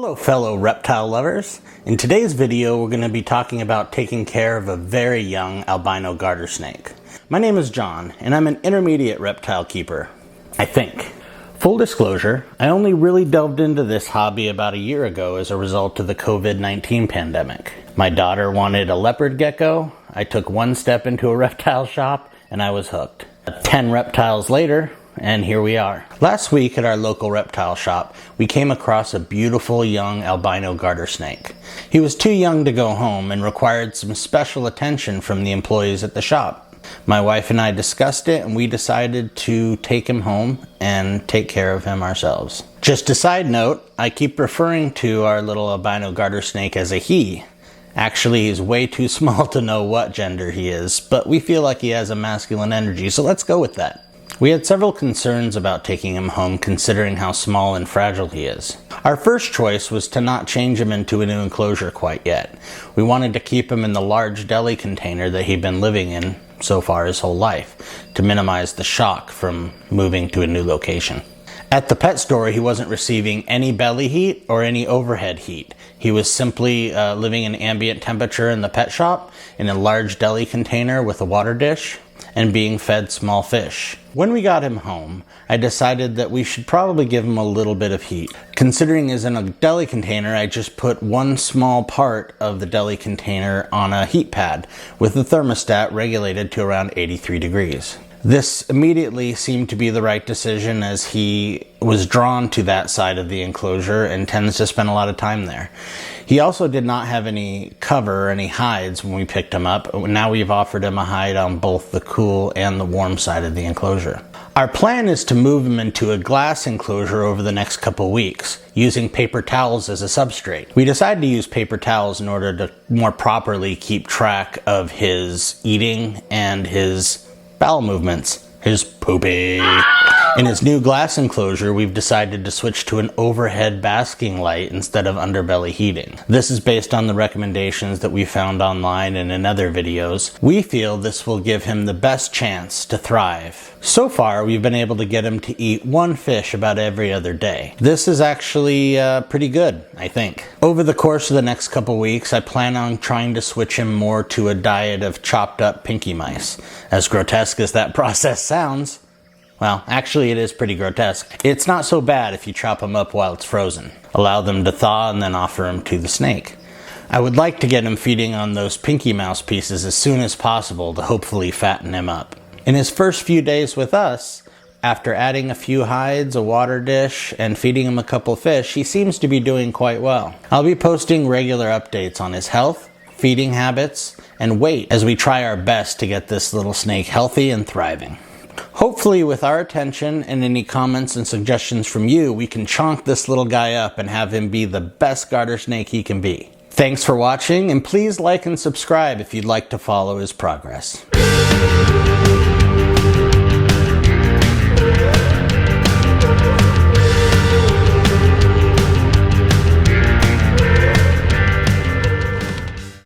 Hello fellow reptile lovers. In today's video we're going to be talking about taking care of a very young albino garter snake. My name is John and I'm an intermediate reptile keeper, I think. Full disclosure, I only really delved into this hobby about a year ago as a result of the COVID-19 pandemic. My daughter wanted a leopard gecko, I took one step into a reptile shop and I was hooked. 10 reptiles later, and here we are. Last week at our local reptile shop, we came across a beautiful young albino garter snake. He was too young to go home and required some special attention from the employees at the shop. My wife and I discussed it and we decided to take him home and take care of him ourselves. Just a side note, I keep referring to our little albino garter snake as a he. Actually, he's way too small to know what gender he is, but we feel like he has a masculine energy, so let's go with that. We had several concerns about taking him home considering how small and fragile he is. Our first choice was to not change him into a new enclosure quite yet. We wanted to keep him in the large deli container that he'd been living in so far his whole life, to minimize the shock from moving to a new location. At the pet store, he wasn't receiving any belly heat or any overhead heat. He was simply living in ambient temperature in the pet shop in a large deli container with a water dish and being fed small fish. When we got him home, I decided that we should probably give him a little bit of heat. Considering he's in a deli container, I just put one small part of the deli container on a heat pad with the thermostat regulated to around 83 degrees. This immediately seemed to be the right decision as he was drawn to that side of the enclosure and tends to spend a lot of time there. He also did not have any cover or any hides when we picked him up. Now we've offered him a hide on both the cool and the warm side of the enclosure. Our plan is to move him into a glass enclosure over the next couple weeks, using paper towels as a substrate. We decided to use paper towels in order to more properly keep track of his eating and his bowel movements, his poopy. In his new glass enclosure, we've decided to switch to an overhead basking light instead of underbelly heating. This is based on the recommendations that we found online and in other videos. We feel this will give him the best chance to thrive. So far, we've been able to get him to eat one fish about every other day. This is actually pretty good, I think. Over the course of the next couple weeks, I plan on trying to switch him more to a diet of chopped up pinky mice. As grotesque as that process sounds, well, actually it is pretty grotesque. It's not so bad if you chop them up while it's frozen. Allow them to thaw and then offer them to the snake. I would like to get him feeding on those pinky mouse pieces as soon as possible to hopefully fatten him up. In his first few days with us, after adding a few hides, a water dish, and feeding him a couple fish, he seems to be doing quite well. I'll be posting regular updates on his health, feeding habits, and weight as we try our best to get this little snake healthy and thriving. Hopefully with our attention and any comments and suggestions from you, we can chonk this little guy up and have him be the best garter snake he can be. Thanks for watching, and please like and subscribe if you'd like to follow his progress.